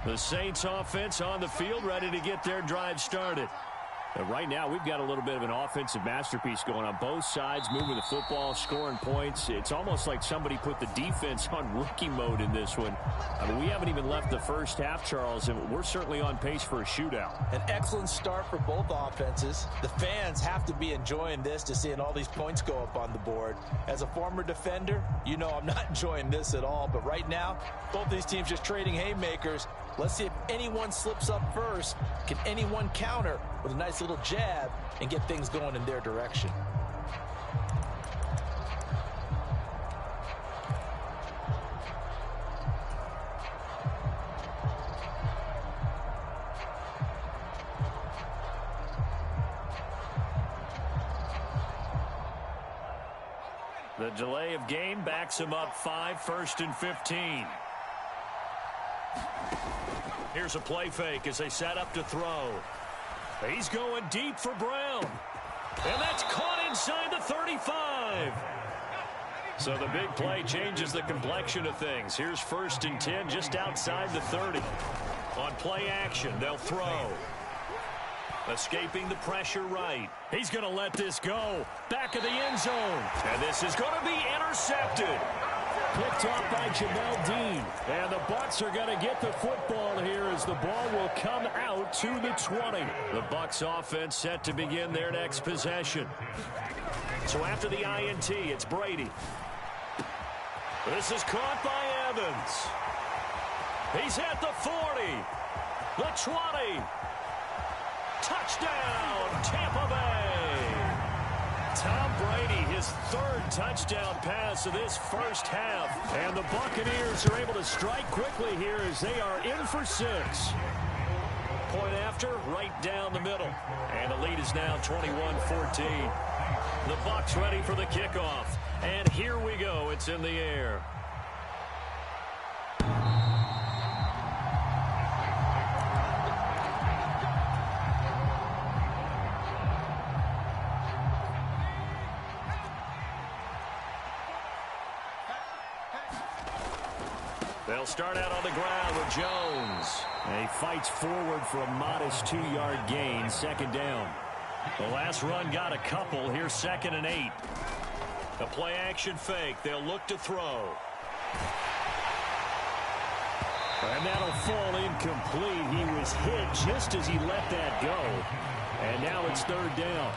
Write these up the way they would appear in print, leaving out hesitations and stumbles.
The Saints offense on the field, ready to get their drive started. And right now, we've got a little bit of an offensive masterpiece going on both sides, moving the football, scoring points. It's almost like somebody put the defense on rookie mode in this one. I mean, we haven't even left the first half, Charles, and we're certainly on pace for a shootout. An excellent start for both offenses. The fans have to be enjoying this to seeing all these points go up on the board. As a former defender, you know I'm not enjoying this at all. But right now, both these teams just trading haymakers. Let's see if anyone slips up first. Can anyone counter with a nice little jab and get things going in their direction? The delay of game backs him up 5, 1st and 15. Here's a play fake as they set up to throw. He's going deep for Brown. And that's caught inside the 35. So the big play changes the complexion of things. Here's 1st and 10 just outside the 30. On play action, they'll throw. Escaping the pressure right. He's going to let this go. Back of the end zone. And this is going to be intercepted. Picked off by Jamel Dean. And the Bucs are going to get the football here as the ball will come out to the 20. The Bucs offense set to begin their next possession. So after the INT, it's Brady. This is caught by Evans. He's at the 40. The 20. Touchdown, Tampa Bay. Tom Brady, his 3rd touchdown pass of this first half. And the Buccaneers are able to strike quickly here as they are in for 6. Point after, right down the middle. And the lead is now 21-14. The Bucs ready for the kickoff. And here we go. It's in the air. They'll start out on the ground with Jones. And he fights forward for a modest 2-yard gain, 2nd down. The last run got a couple. Here's 2nd and 8. A play action fake. They'll look to throw. And that'll fall incomplete. He was hit just as he let that go. And now it's 3rd down.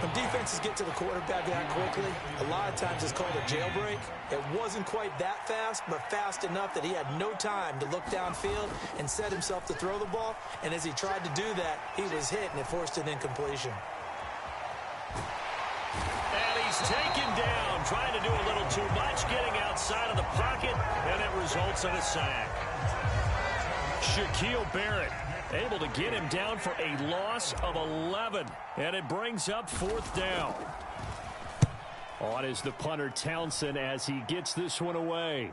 When defenses get to the quarterback that quickly, a lot of times it's called a jailbreak. It wasn't quite that fast, but fast enough that he had no time to look downfield and set himself to throw the ball. And as he tried to do that, he was hit, and it forced an incompletion. And he's taken down, trying to do a little too much, getting outside of the pocket, and it results in a sack. Shaquille Barrett able to get him down for a loss of 11, and it brings up 4th down. On is the punter Townsend as he gets this one away.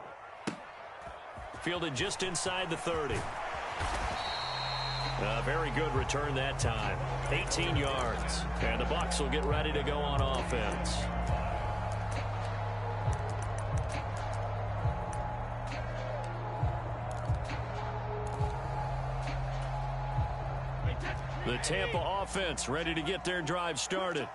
Fielded just inside the 30. A very good return that time. 18 yards. And the Bucs will get ready to go on offense. The Tampa offense ready to get their drive started.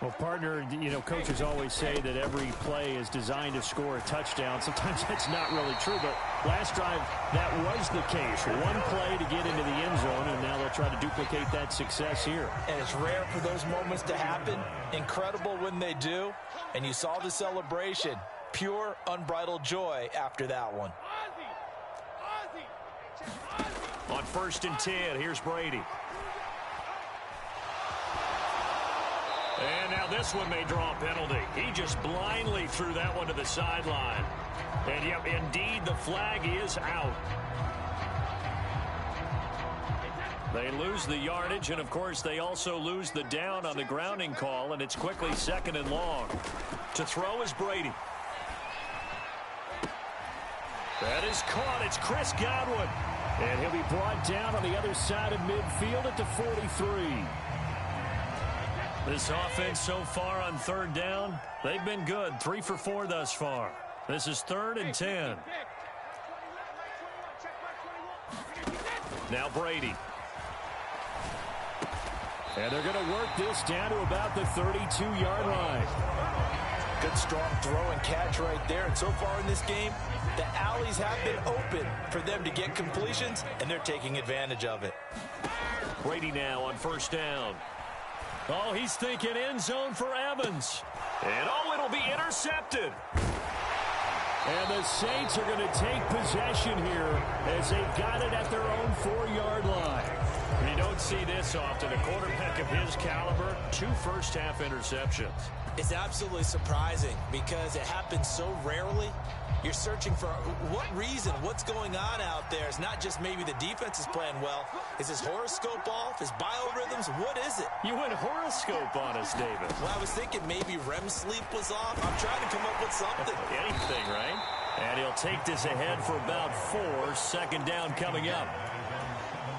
Well, partner, you know, coaches always say that every play is designed to score a touchdown. Sometimes that's not really true, but last drive, that was the case. One play to get into the end zone, and now they'll try to duplicate that success here. And it's rare for those moments to happen. Incredible when they do. And you saw the celebration. Pure, unbridled joy after that one. On 1st and 10, here's Brady. And now this one may draw a penalty. He just blindly threw that one to the sideline. And yep, indeed, the flag is out. They lose the yardage, and of course, they also lose the down on the grounding call, and it's quickly 2nd and long. To throw is Brady. That is caught. It's Chris Godwin. And he'll be brought down on the other side of midfield at the 43. This offense so far on 3rd down, they've been good. 3 for 4 thus far. This is 3rd and 10. Now Brady. And they're going to work this down to about the 32-yard line. Good strong throw and catch right there. And so far in this game, the alleys have been open for them to get completions, and they're taking advantage of it. Brady now on first down. Oh, he's thinking end zone for Evans. And oh, it'll be intercepted. And the Saints are going to take possession here as they've got it at their own 4-yard line. You don't see this often. A quarterback of his caliber, 2 first-half interceptions. It's absolutely surprising because it happens so rarely. You're searching for what reason, what's going on out there. It's not just maybe the defense is playing well. Is his horoscope off? His biorhythms? What is it? You went horoscope on us, David. Well, I was thinking maybe REM sleep was off. I'm trying to come up with something. Anything, right? And he'll take this ahead for about 4. Second down coming up.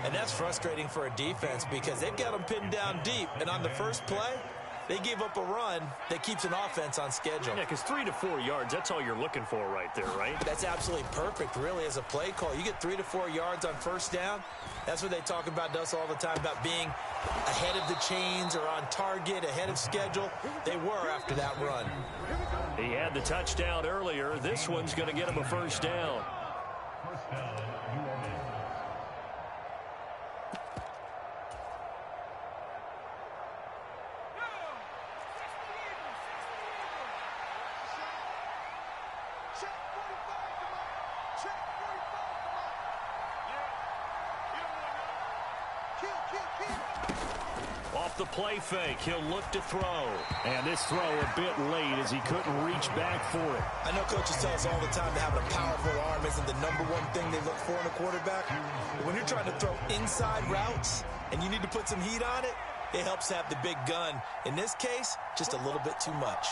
And that's frustrating for a defense because they've got them pinned down deep. And on the first play, they gave up a run that keeps an offense on schedule. Yeah, because 3 to 4 yards, that's all you're looking for right there, right? That's absolutely perfect, really, as a play call. You get 3 to 4 yards on first down. That's what they talk about to us all the time, about being ahead of the chains or on target, ahead of schedule. They were after that run. He had the touchdown earlier. This one's going to get him a first down. Off the play fake, he'll look to throw. And this throw a bit late as he couldn't reach back for it. I know coaches tell us all the time that having a powerful arm isn't the #1 thing they look for in a quarterback. But when you're trying to throw inside routes and you need to put some heat on it, it helps have the big gun. In this case, just a little bit too much.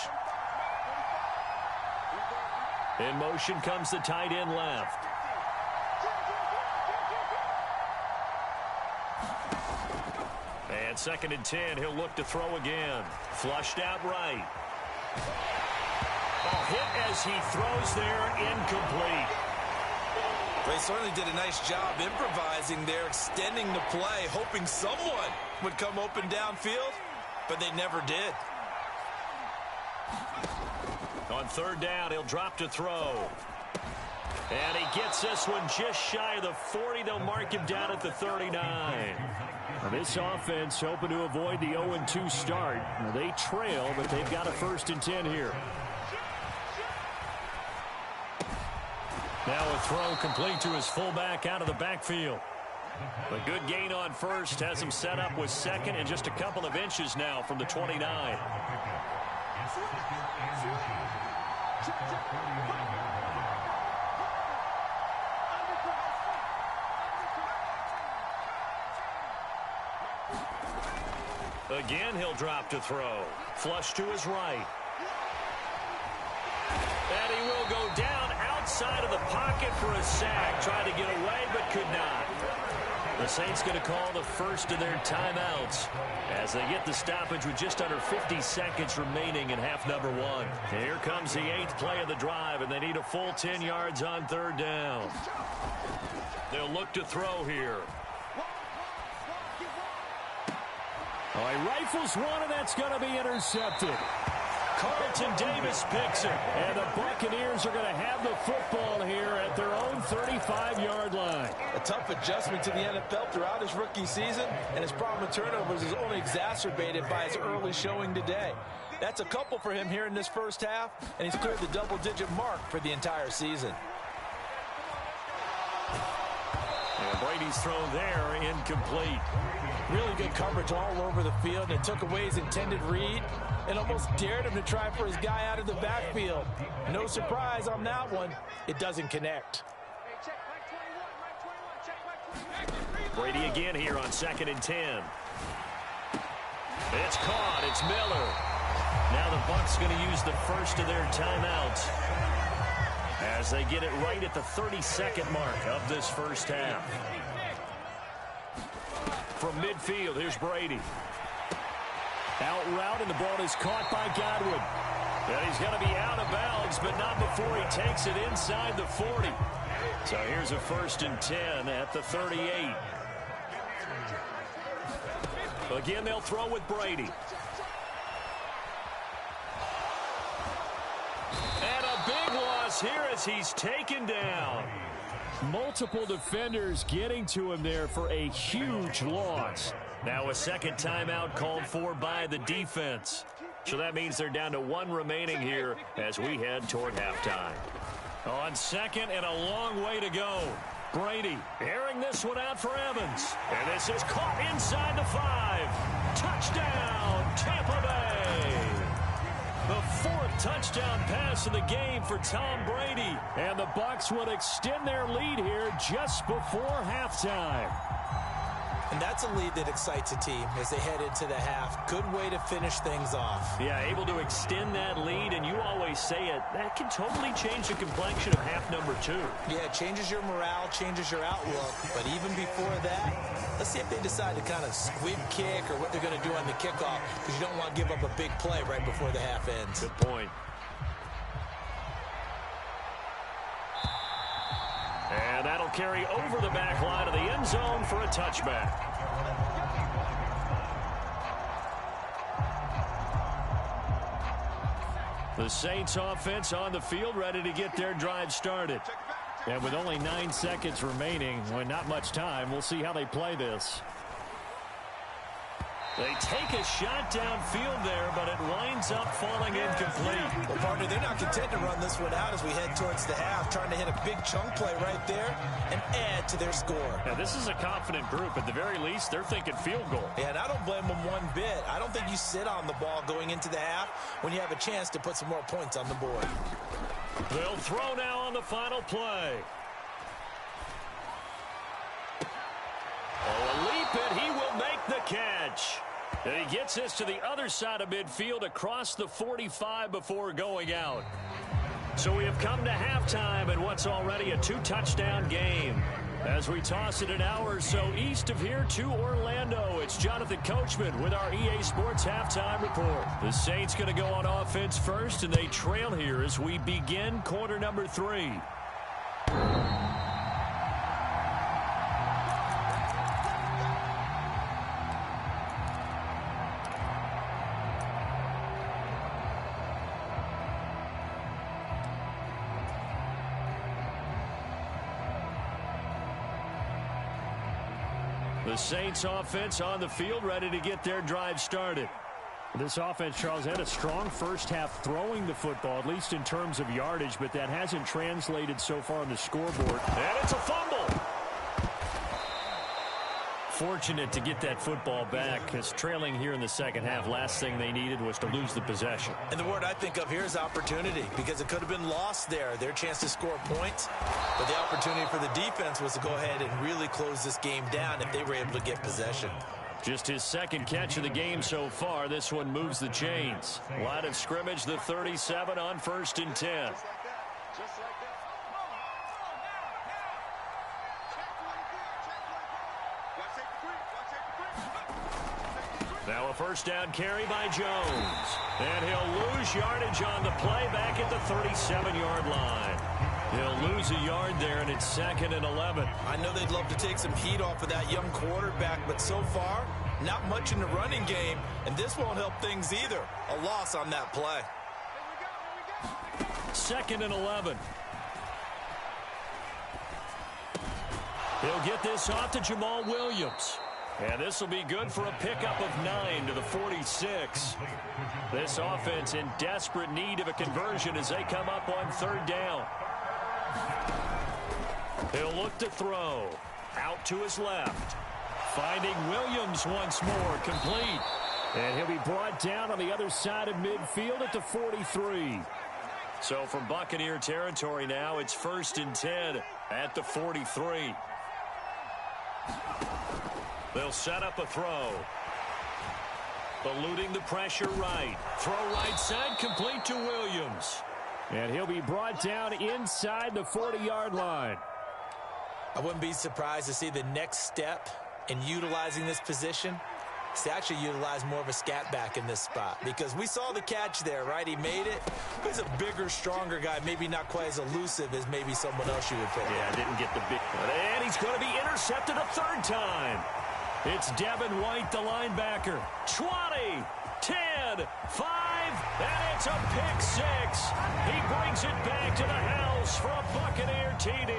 In motion comes the tight end left. And 2nd and 10, he'll look to throw again. Flushed out right. Oh, hit as he throws there, incomplete. They certainly did a nice job improvising there, extending the play, hoping someone would come open downfield, but they never did. On 3rd down, he'll drop to throw. And he gets this one just shy of the 40. They'll mark him down at the 39. Now this offense hoping to avoid the 0-2 start. Now they trail, but they've got a 1st and 10 here. Now a throw complete to his fullback out of the backfield. A good gain on first has him set up with 2nd and just a couple of inches now from the 29. Again, he'll drop to throw. Flush to his right. And he will go down outside of the pocket for a sack. Tried to get away, but could not. The Saints going to call the first of their timeouts as they get the stoppage with just under 50 seconds remaining in half number 1. Here comes the 8th play of the drive, and they need a full 10 yards on 3rd down. They'll look to throw here. Oh, he rifles one, and that's going to be intercepted. Carlton Davis picks it. And the Buccaneers are going to have the football here at their own 35-yard line. A tough adjustment to the NFL throughout his rookie season, and his problem with turnovers is only exacerbated by his early showing today. That's a couple for him here in this first half, and he's cleared the double-digit mark for the entire season. And Brady's throw there, incomplete. Really good coverage all over the field, and it took away his intended read and almost dared him to try for his guy out of the backfield. No surprise on that one. It doesn't connect. Brady again here on 2nd and 10. It's caught. It's Miller. Now the Bucs going to use the first of their timeouts as they get it right at the 32nd mark of this first half. From midfield, here's Brady. Out route, and the ball is caught by Godwin. And he's going to be out of bounds, but not before he takes it inside the 40. So here's a 1st and 10 at the 38. Again, they'll throw with Brady. And a big loss here as he's taken down. Multiple defenders getting to him there for a huge loss. Now a second timeout called for by the defense. So that means they're down to one remaining here as we head toward halftime. On second and a long way to go. Brady airing this one out for Evans. And this is caught inside the 5. Touchdown, Tampa Bay. The fourth touchdown pass of the game for Tom Brady. And the Bucs will extend their lead here just before halftime. And that's a lead that excites a team as they head into the half. Good way to finish things off. Yeah, able to extend that lead, and you always say it, that can totally change the complexion of half number 2. Yeah, it changes your morale, changes your outlook. But even before that, let's see if they decide to kind of squib kick or what they're going to do on the kickoff, because you don't want to give up a big play right before the half ends. Good point. And that'll carry over the back line of the end zone for a touchback. The Saints offense on the field ready to get their drive started. And with only 9 seconds remaining, when not much time, we'll see how they play this. They take a shot downfield there, but it winds up falling incomplete. Well, partner, they're not content to run this one out as we head towards the half, trying to hit a big chunk play right there and add to their score. Now, this is a confident group. At the very least, they're thinking field goal. Yeah, and I don't blame them one bit. I don't think you sit on the ball going into the half when you have a chance to put some more points on the board. They'll throw now on the final play. Oh, a leap, and he will make the catch. And he gets this to the other side of midfield across the 45 before going out. So we have come to halftime in what's already a 2-touchdown game. As we toss it an hour or so east of here to Orlando, it's Jonathan Coachman with our EA Sports Halftime Report. The Saints going to go on offense first, and they trail here as we begin quarter number 3. The Saints offense on the field ready to get their drive started. This offense, Charles, had a strong first half throwing the football, at least in terms of yardage, but that hasn't translated so far on the scoreboard. And it's a fumble. Fortunate to get that football back, because trailing here in the second half, last thing they needed was to lose the possession. And the word I think of here is opportunity, because it could have been lost there, their chance to score points. But the opportunity for the defense was to go ahead and really close this game down if they were able to get possession. Just his second catch of the game so far. This one moves the chains. Line of scrimmage, the 37 on 1st and 10. Now a first down carry by Jones. And he'll lose yardage on the play back at the 37-yard line. He'll lose a yard there, and it's 2nd and 11. I know they'd love to take some heat off of that young quarterback, but so far, not much in the running game, and this won't help things either. A loss on that play. 2nd and 11. He'll get this off to Jamal Williams. And this will be good for a pickup of 9 to the 46. This offense in desperate need of a conversion as they come up on 3rd down. He'll look to throw. Out to his left. Finding Williams once more. Complete. And he'll be brought down on the other side of midfield at the 43. So from Buccaneer territory now, it's 1st and 10 at the 43. They'll set up a throw. Eluding the pressure right. Throw right side, complete to Williams. And he'll be brought down inside the 40-yard line. I wouldn't be surprised to see the next step in utilizing this position is to actually utilize more of a scat back in this spot, because we saw the catch there, right? He made it. He's a bigger, stronger guy, maybe not quite as elusive as maybe someone else you would pick. Yeah, didn't get the big one. And he's going to be intercepted a 3rd time. It's Devin White, the linebacker. 20, 10, 5, and it's a pick six. He brings it back to the house for a Buccaneer TD.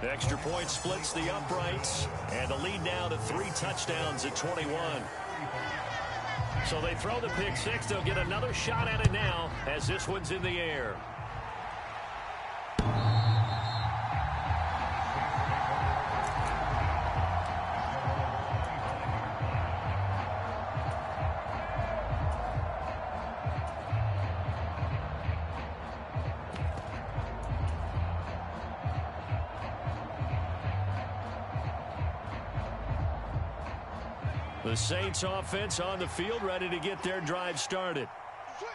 Extra point splits the uprights, and the lead now to 3 touchdowns at 21. So they throw the pick six. They'll get another shot at it now as this one's in the air. The Saints offense on the field, ready to get their drive started.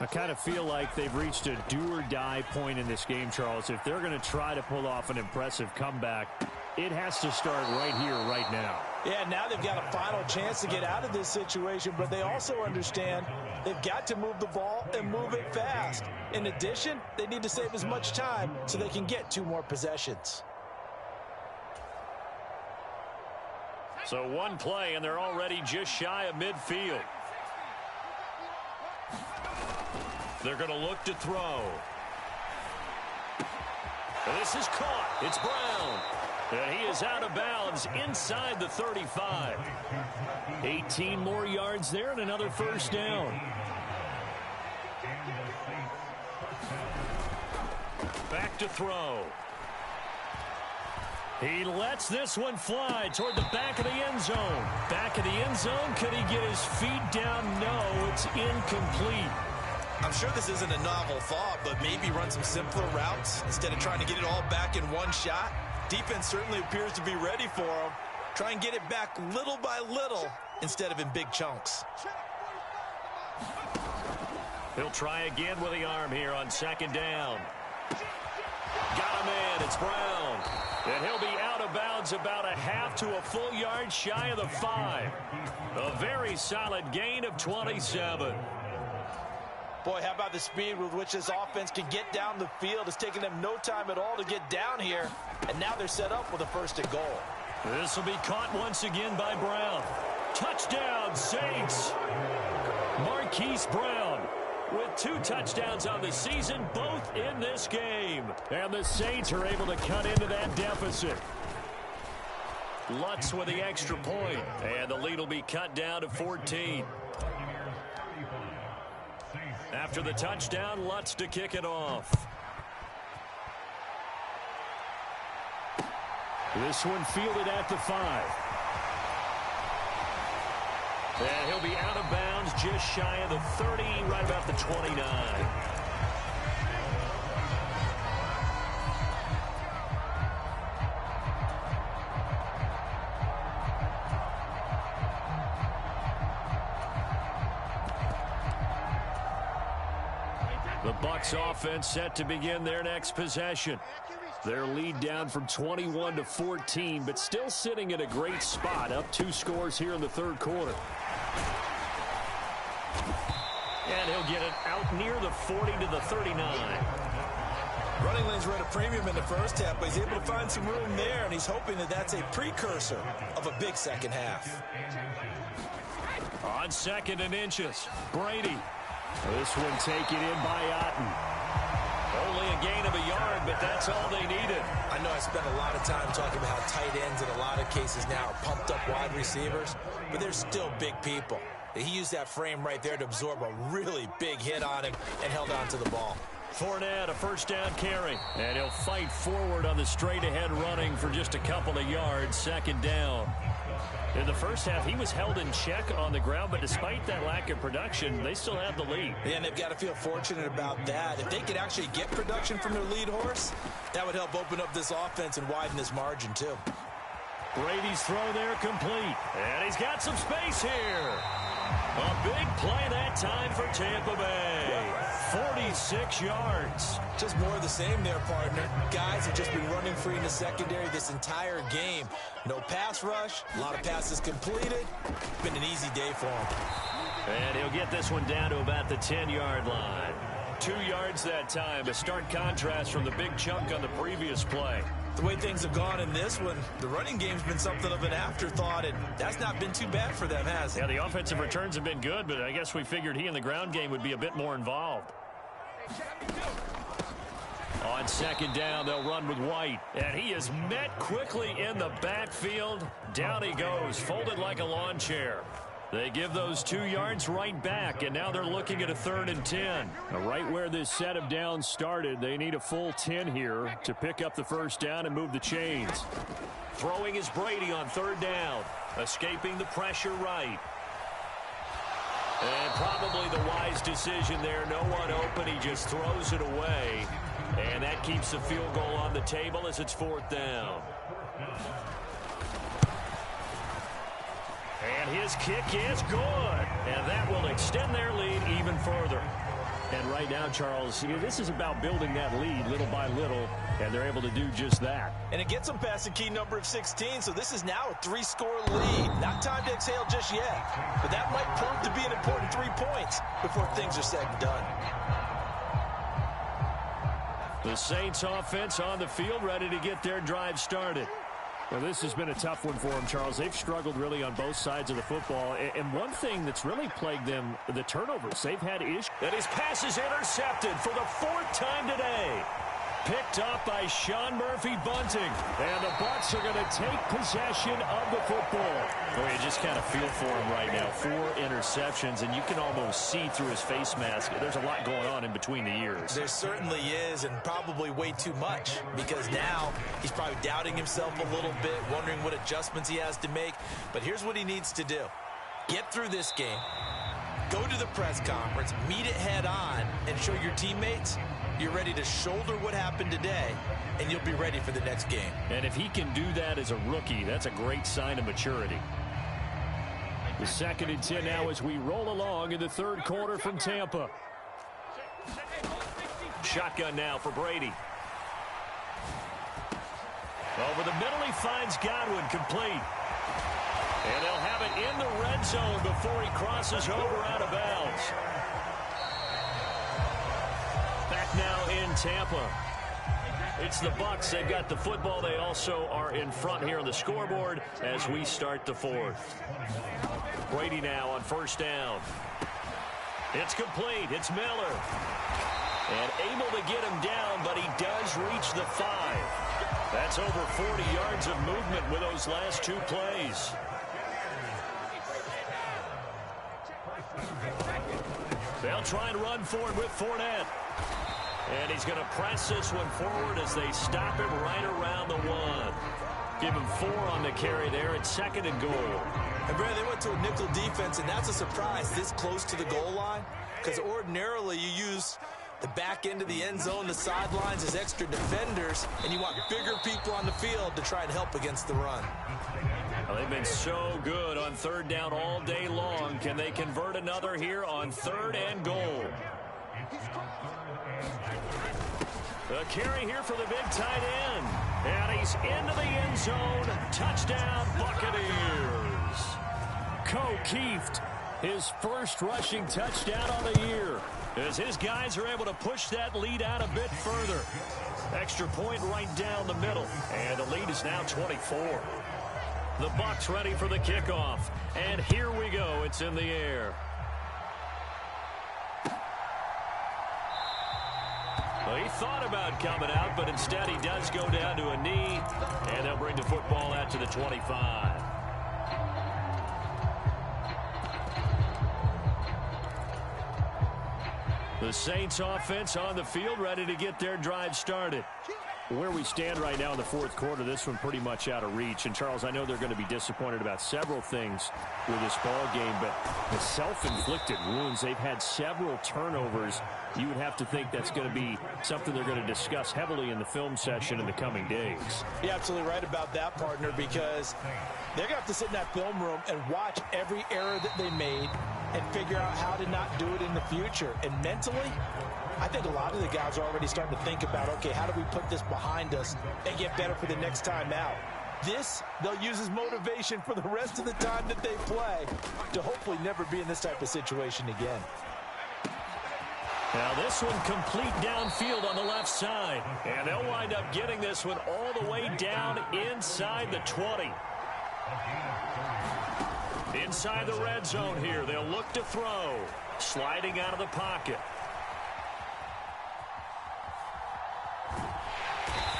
I kind of feel like they've reached a do-or-die point in this game, Charles. If they're going to try to pull off an impressive comeback, it has to start right here, right now. Yeah, now they've got a final chance to get out of this situation, but they also understand they've got to move the ball and move it fast. In addition, they need to save as much time so they can get 2 more possessions. So one play, and they're already just shy of midfield. They're going to look to throw. And this is caught. It's Brown. And he is out of bounds inside the 35. 18 more yards there and another first down. Back to throw. He lets this one fly toward the back of the end zone. Back of the end zone. Could he get his feet down? No, it's incomplete. I'm sure this isn't a novel thought, but maybe run some simpler routes instead of trying to get it all back in one shot. Defense certainly appears to be ready for him. Try and get it back little by little instead of in big chunks. He'll try again with the arm here on second down. Got a man. It's Brown. And he'll be out of bounds about a half to a full yard shy of the 5. A very solid gain of 27. Boy, how about the speed with which this offense can get down the field? It's taken them no time at all to get down here. And now they're set up with a 1st and goal. This will be caught once again by Brown. Touchdown, Saints. Marquise Brown with 2 touchdowns on the season, both in this game. And the Saints are able to cut into that deficit. Lutz with the extra point, and the lead will be cut down to 14. After the touchdown, Lutz to kick it off. This one fielded at the 5. And he'll be out of bounds just shy of the 30, right about the 29. The Bucs offense set to begin their next possession. Their lead down from 21 to 14, but still sitting in a great spot, up 2 scores here in the 3rd quarter. And he'll get it out near the 40 to the 39. Running lanes were at a premium in the first half, but he's able to find some room there, and he's hoping that that's a precursor of a big second half. On 2nd and inches, Brady. This one taken in by Otten. Only a gain of a yard, but that's all they needed. I know I spent a lot of time talking about how tight ends in a lot of cases now are pumped up wide receivers, but they're still big people. He used that frame right there to absorb a really big hit on him and held on to the ball. Fournette, a 1st down carry. And he'll fight forward on the straight-ahead running for just a couple of yards, 2nd down. In the first half, he was held in check on the ground, but despite that lack of production, they still have the lead. Yeah, and they've got to feel fortunate about that. If they could actually get production from their lead horse, that would help open up this offense and widen this margin, too. Brady's throw there complete. And he's got some space here. A big play that time for Tampa Bay. 46 yards. Just more of the same there, partner. Guys have just been running free in the secondary this entire game. No pass rush, a lot of passes completed. Been an easy day for him. And he'll get this one down to about the 10-yard line. 2 yards that time. A stark contrast from the big chunk on the previous play. The way things have gone in this one, the running game's been something of an afterthought, and that's not been too bad for them, has it? Yeah, the offensive returns have been good, but I guess we figured he in the ground game would be a bit more involved. On second down, they'll run with White. And he is met quickly in the backfield. Down he goes, folded like a lawn chair. They give those 2 yards right back, and now they're looking at a 3rd and 10. Right where this set of downs started, they need a full 10 here to pick up the first down and move the chains. Throwing is Brady on 3rd down. Escaping the pressure right. And probably the wise decision there. No one open. He just throws it away. And that keeps the field goal on the table as it's 4th down. And his kick is good. And that will extend their lead even further. And right now, Charles, this is about building that lead little by little, and they're able to do just that. And it gets them past the key number of 16, so this is now a 3-score lead. Not time to exhale just yet, but that might prove to be an important 3 points before things are said and done. The Saints offense on the field, ready to get their drive started. Well, this has been a tough one for them, Charles. They've struggled really on both sides of the football. And one thing that's really plagued them, the turnovers. They've had issues. And his pass is intercepted for the 4th time today. Picked up by Sean Murphy-Bunting. And the Bucs are going to take possession of the football. Boy, you just kind of feel for him right now. 4 interceptions, and you can almost see through his face mask. There's a lot going on in between the ears. There certainly is, and probably way too much, because now he's probably doubting himself a little bit, wondering what adjustments he has to make. But here's what he needs to do. Get through this game, go to the press conference, meet it head on, and show your teammates you're ready to shoulder what happened today, and you'll be ready for the next game. And if he can do that as a rookie, that's a great sign of maturity. The 2nd and 10 now as we roll along in the 3rd quarter from Tampa. Shotgun now for Brady. Over the middle, he finds Godwin, complete. And they'll have it in the red zone before he crosses over out of bounds. Back now in Tampa. It's the Bucs. They've got the football. They also are in front here on the scoreboard as we start the 4th. Brady now on 1st down. It's complete. It's Miller. And able to get him down, but he does reach the 5. That's over 40 yards of movement with those last 2 plays. They'll try and run forward with Fournette. And he's going to press this one forward as they stop him right around the 1. Give him 4 on the carry there. It's 2nd and goal. And Brad, they went to a nickel defense, and that's a surprise this close to the goal line, because ordinarily you use the back end of the end zone, the sidelines as extra defenders, and you want bigger people on the field to try and help against the run. Well, they've been so good on 3rd down all day long. Can they convert another here on 3rd and goal? The carry here for the big tight end. And he's into the end zone. Touchdown, Buccaneers. Keeft, his first rushing touchdown on the year. As his guys are able to push that lead out a bit further. Extra point right down the middle. And the lead is now 24. The Bucs ready for the kickoff. And here we go. It's in the air. Well, he thought about coming out, but instead he does go down to a knee. And they'll bring the football out to the 25. The Saints offense on the field, ready to get their drive started. Where we stand right now in the 4th quarter, this one pretty much out of reach. And, Charles, I know they're going to be disappointed about several things with this ball game, but the self-inflicted wounds, they've had several turnovers. You would have to think that's going to be something they're going to discuss heavily in the film session in the coming days. You're absolutely right about that, partner, because they're going to have to sit in that film room and watch every error that they made and figure out how to not do it in the future. And mentally, I think a lot of the guys are already starting to think about, okay, how do we put this behind us and get better for the next time out? This, they'll use as motivation for the rest of the time that they play to hopefully never be in this type of situation again. Now this one complete downfield on the left side. And they'll wind up getting this one all the way down inside the 20. Inside the red zone here, they'll look to throw. Sliding out of the pocket.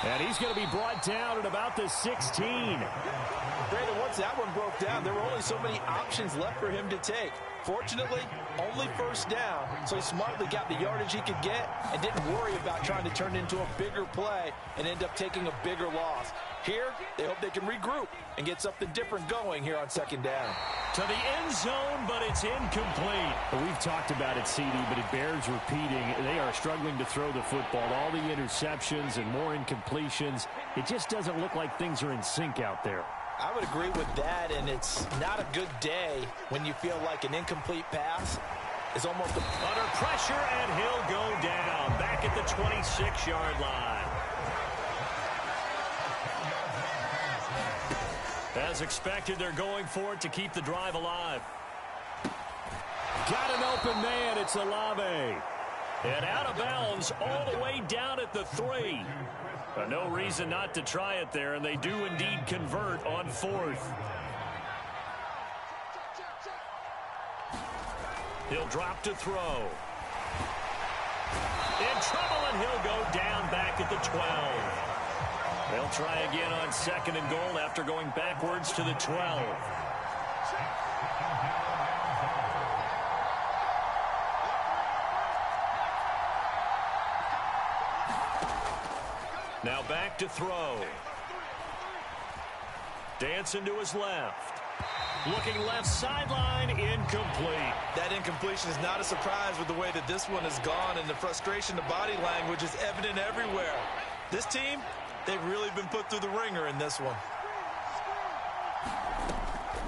And he's going to be brought down at about the 16. Brandon, once that one broke down, there were only so many options left for him to take. Fortunately, only first down, so he smartly got the yardage he could get and didn't worry about trying to turn it into a bigger play and end up taking a bigger loss. Here, they hope they can regroup and get something different going here on second down. To the end zone, but it's incomplete. Well, we've talked about it, CD, but it bears repeating. They are struggling to throw the football. All the interceptions and more incompletions. It just doesn't look like things are in sync out there. I would agree with that, and it's not a good day when you feel like an incomplete pass is almost under pressure, and he'll go down back at the 26-yard line. As expected, they're going for it to keep the drive alive. Got an open man. It's Olave. And out of bounds all the way down at the 3. But no reason not to try it there, and they do indeed convert on 4th. He'll drop to throw. In trouble, and he'll go down back at the 12. They'll try again on 2nd and goal after going backwards to the 12. Now back to throw. Dancing to his left. Looking left sideline, incomplete. That incompletion is not a surprise with the way that this one has gone, and the frustration, the body language is evident everywhere. This team, they've really been put through the ringer in this one.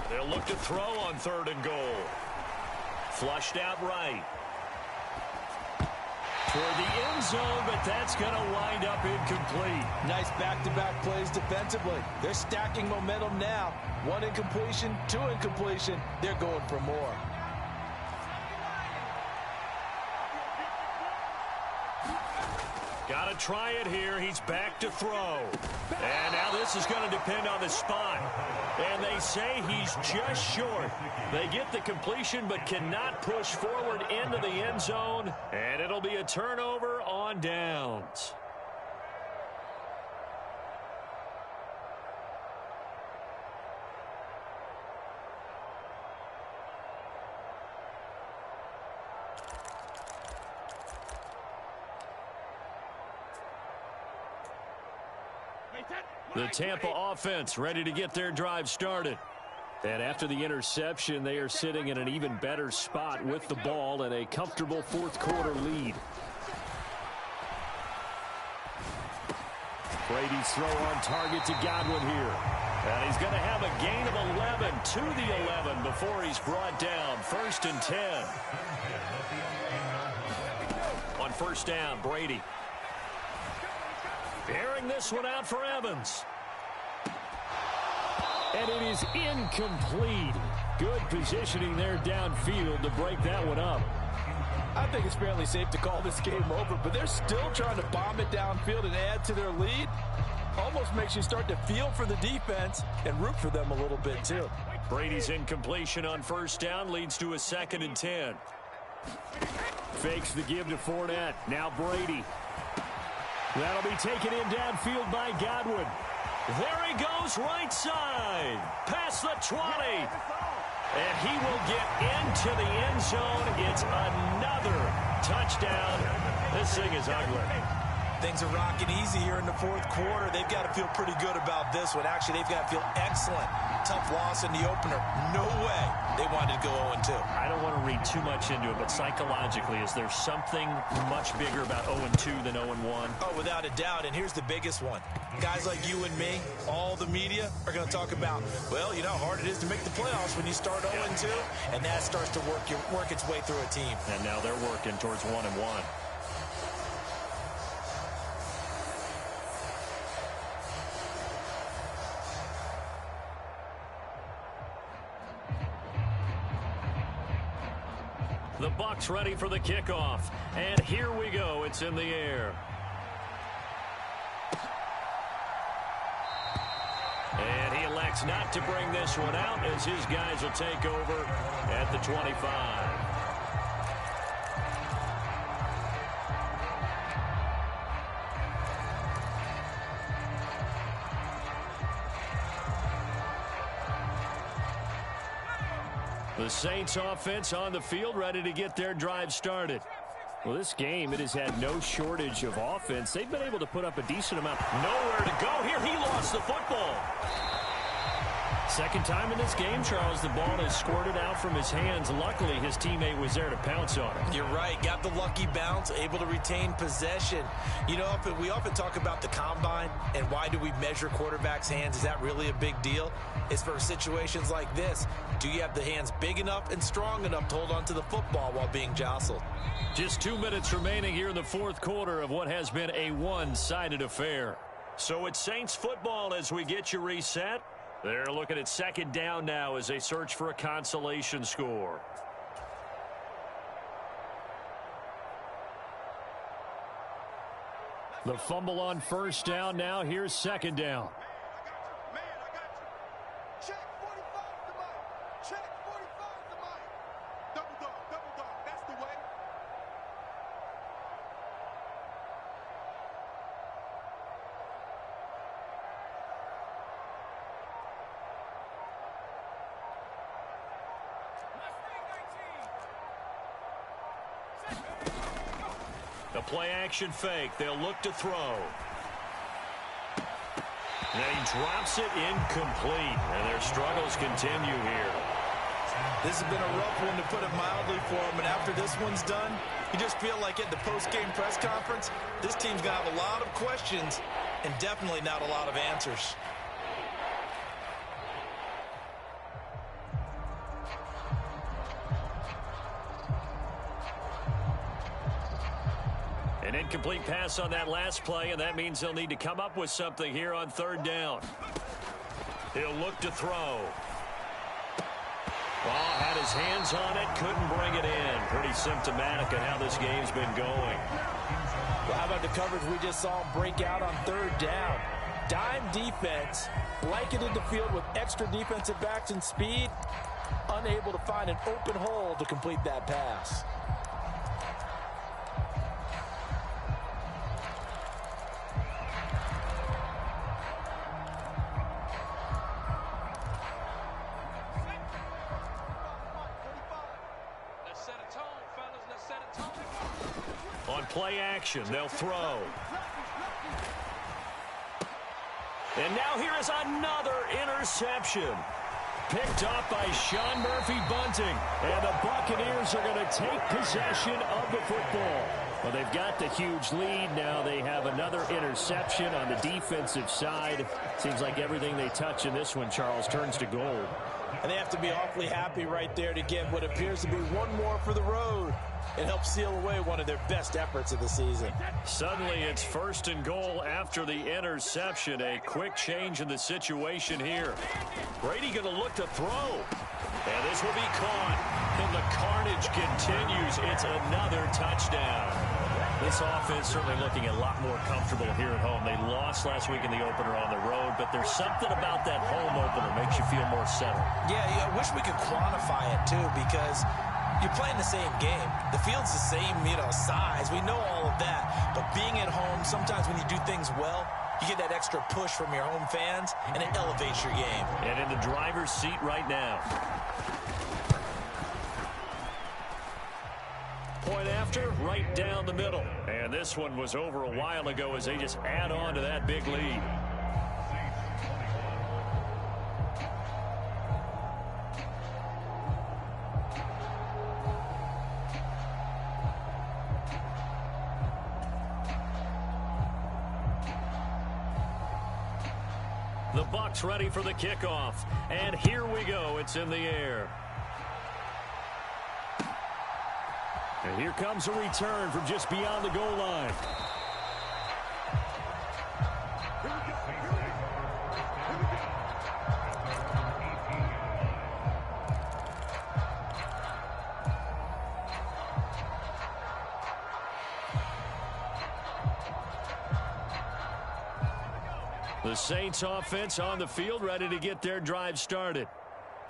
They'll look to throw on 3rd and goal. Flushed out right. Toward the end zone, but that's going to wind up incomplete. nice back-to-back plays defensively. They're stacking momentum now. 1 incompletion, 2 incompletion. They're going for more. Got to try it here. He's back to throw. And now this is going to depend on the spot. And they say he's just short. They get the completion but cannot push forward into the end zone. And it'll be a turnover on downs. The Tampa offense ready to get their drive started. And after the interception, they are sitting in an even better spot with the ball and a comfortable 4th quarter lead. Brady's throw on target to Godwin here. And he's going to have a gain of 11 to the 11 before he's brought down. 1st and 10. On 1st down, Brady. Airing this one out for Evans. And it is incomplete. Good positioning there downfield to break that one up. I think it's fairly safe to call this game over, but they're still trying to bomb it downfield and add to their lead. Almost makes you start to feel for the defense and root for them a little bit, too. Brady's incompletion on 1st down leads to a 2nd and 10. Fakes the give to Fournette. Now Brady. That'll be taken in downfield by Godwin. There he goes, right side. Past the 20. And he will get into the end zone. It's another touchdown. This thing is ugly. Things are rocking easy here in the 4th quarter. They've got to feel pretty good about this one. Actually, they've got to feel excellent. Tough loss in the opener. No way they wanted to go 0-2. I don't want to read too much into it, but psychologically, is there something much bigger about 0-2 than 0-1? Oh, without a doubt, and here's the biggest one. Guys like you and me, all the media, are going to talk about, well, you know how hard it is to make the playoffs when you start 0-2, and that starts to work its way through a team. And now they're working towards 1-1. The Bucs ready for the kickoff. And here we go. It's in the air. And he elects not to bring this one out as his guys will take over at the 25. The Saints offense on the field ready to get their drive started. Well, this game, it has had no shortage of offense. They've been able to put up a decent amount. Nowhere to go here. He lost the football. Second time in this game, Charles, the ball has squirted out from his hands. Luckily, his teammate was there to pounce on it. You're right. Got the lucky bounce, able to retain possession. You know, we often talk about the combine and why do we measure quarterbacks' hands. Is that really a big deal? It's for situations like this. Do you have the hands big enough and strong enough to hold on to the football while being jostled? Just 2 minutes remaining here in the fourth quarter of what has been a one-sided affair. So it's Saints football as we get you reset. They're looking at second down now as they search for a consolation score. The fumble on first down now. Here's second down. The play-action fake. They'll look to throw. And he drops it incomplete. And their struggles continue here. This has been a rough one, to put it mildly, for him. And after this one's done, you just feel like at the post-game press conference, this team's going to have a lot of questions and definitely not a lot of answers. An incomplete pass on that last play, and that means they'll need to come up with something here on third down. He'll look to throw. Well, had his hands on it, couldn't bring it in. Pretty symptomatic of how this game's been going. Well, how about the coverage we just saw him break out on third down? Dime defense, blanketed the field with extra defensive backs and speed, unable to find an open hole to complete that pass. On play action, they'll throw. And now here is another interception. Picked off by Sean Murphy-Bunting. And the Buccaneers are going to take possession of the football. Well, they've got the huge lead. Now they have another interception on the defensive side. Seems like everything they touch in this one, Charles, turns to gold. And they have to be awfully happy right there to get what appears to be one more for the road. It helps seal away one of their best efforts of the season. Suddenly it's first and goal after the interception. A quick change in the situation here. Brady going to look to throw. And this will be caught. And the carnage continues. It's another touchdown. This offense certainly looking a lot more comfortable here at home. They lost last week in the opener on the road, but there's something about that home opener makes you feel more settled. Yeah, I wish we could quantify it, too, because you're playing the same game. The field's the same, size. We know all of that. But being at home, sometimes when you do things well, you get that extra push from your home fans, and it elevates your game. And in the driver's seat right now. Point after, right down the middle. And this one was over a while ago as they just add on to that big lead. The Bucs ready for the kickoff. And here we go. It's in the air. And here comes a return from just beyond the goal line. The Saints offense on the field, ready to get their drive started.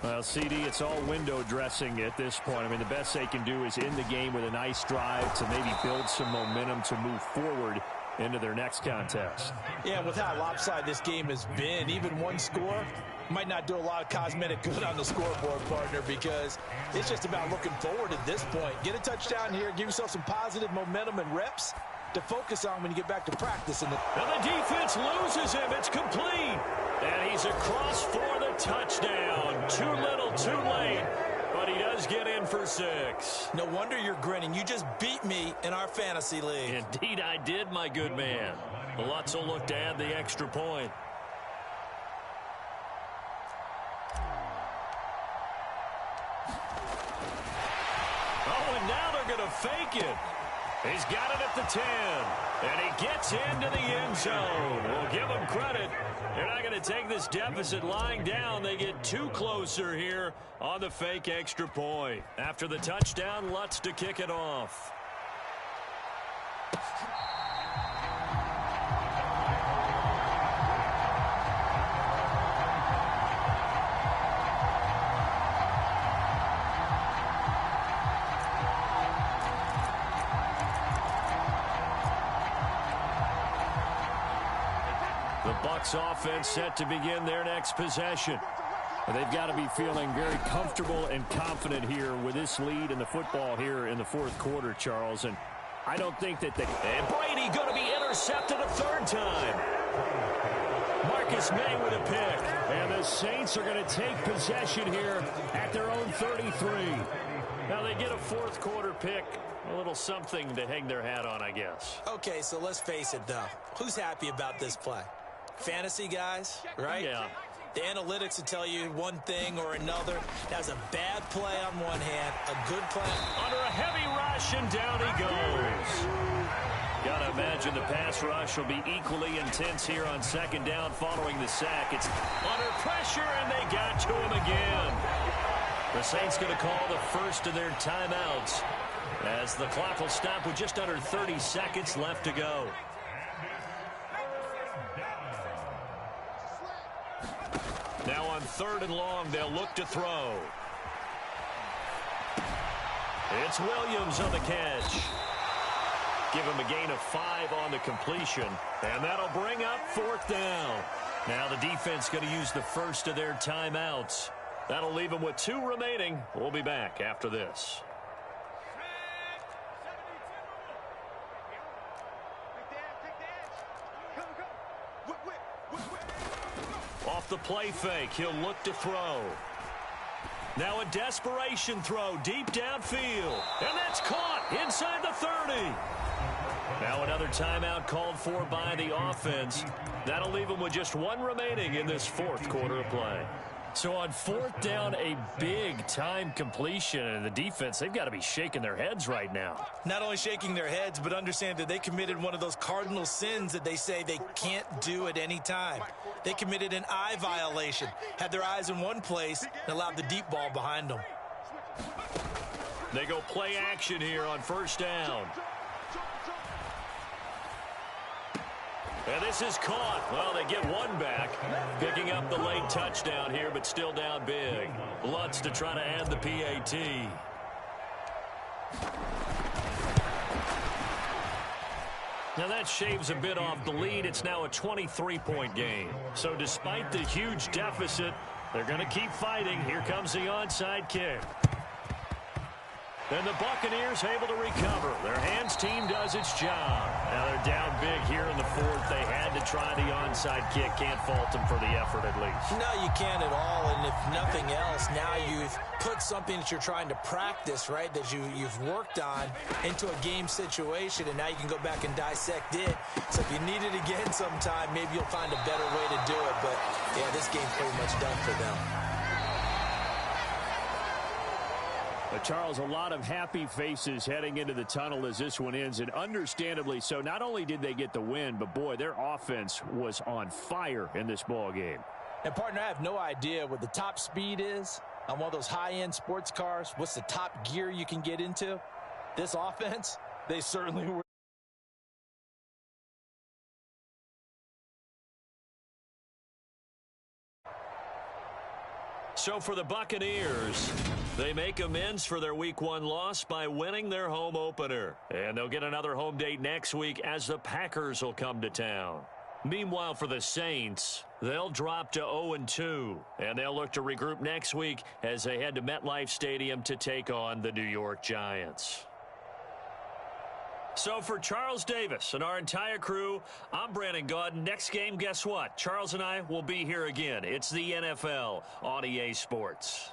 Well, CD, it's all window dressing at this point. I mean, the best they can do is end the game with a nice drive to maybe build some momentum to move forward into their next contest. Yeah, with how lopsided this game has been, even one score might not do a lot of cosmetic good on the scoreboard, partner, because it's just about looking forward at this point. Get a touchdown here, give yourself some positive momentum and reps to focus on when you get back to practice. And the defense loses him. It's complete. And he's across for the touchdown. Too little, too late. But he does get in for 6. No wonder you're grinning. You just beat me in our fantasy league. Indeed I did, my good man. The Lutz will look to add the extra point. Oh, and now they're going to fake it. He's got it at the 10, and he gets into the end zone. We'll give him credit. They're not going to take this deficit lying down. They get 2 closer here on the fake extra point. After the touchdown, Lutz to kick it off. Bucs offense set to begin their next possession. They've got to be feeling very comfortable and confident here with this lead in the football here in the fourth quarter, Charles. And I don't think that And Brady going to be intercepted a 3rd time. Marcus May with a pick. And the Saints are going to take possession here at their own 33. Now they get a fourth quarter pick. A little something to hang their hat on, I guess. Okay, so let's face it, though. Who's happy about this play? Fantasy guys, right? Yeah. The analytics will tell you one thing or another. That was a bad play on one hand, a good play. Under a heavy rush, and down he goes. Got to imagine the pass rush will be equally intense here on 2nd down following the sack. It's under pressure, and they got to him again. The Saints going to call the first of their timeouts as the clock will stop with just under 30 seconds left to go. Now on 3rd and long, they'll look to throw. It's Williams on the catch. Give him a gain of 5 on the completion, and that'll bring up 4th down. Now the defense going to use the first of their timeouts. That'll leave them with 2 remaining. We'll be back after this. Off the play fake, he'll look to throw. Now a desperation throw deep downfield. And that's caught inside the 30. Now another timeout called for by the offense. That'll leave them with just 1 remaining in this fourth quarter of play. So on 4th down, a big-time completion, and the defense, they've got to be shaking their heads right now. Not only shaking their heads, but understand that they committed one of those cardinal sins that they say they can't do at any time. They committed an eye violation, had their eyes in one place, and allowed the deep ball behind them. They go play action here on 1st down. And this is caught. Well, they get 1 back, picking up the late touchdown here, but still down big. Lutz to try to add the PAT. Now that shaves a bit off the lead. It's now a 23-point game. So despite the huge deficit, they're going to keep fighting. Here comes the onside kick. And the Buccaneers able to recover. Their hands team does its job. Now they're down big here in the 4th. They had to try the onside kick. Can't fault them for the effort at least. No, you can't at all. And if nothing else, now you've put something that you're trying to practice, right, that you've worked on into a game situation, and now you can go back and dissect it. So if you need it again sometime, maybe you'll find a better way to do it. But, yeah, this game's pretty much done for them. Charles, a lot of happy faces heading into the tunnel as this one ends, and understandably so. Not only did they get the win, but, boy, their offense was on fire in this ball game. And, partner, I have no idea what the top speed is on one of those high-end sports cars. What's the top gear you can get into? This offense, they certainly were. So for the Buccaneers, they make amends for their Week 1 loss by winning their home opener. And they'll get another home date next week as the Packers will come to town. Meanwhile, for the Saints, they'll drop to 0-2, and they'll look to regroup next week as they head to MetLife Stadium to take on the New York Giants. So for Charles Davis and our entire crew, I'm Brandon Gaudin. Next game, guess what? Charles and I will be here again. It's the NFL on EA Sports.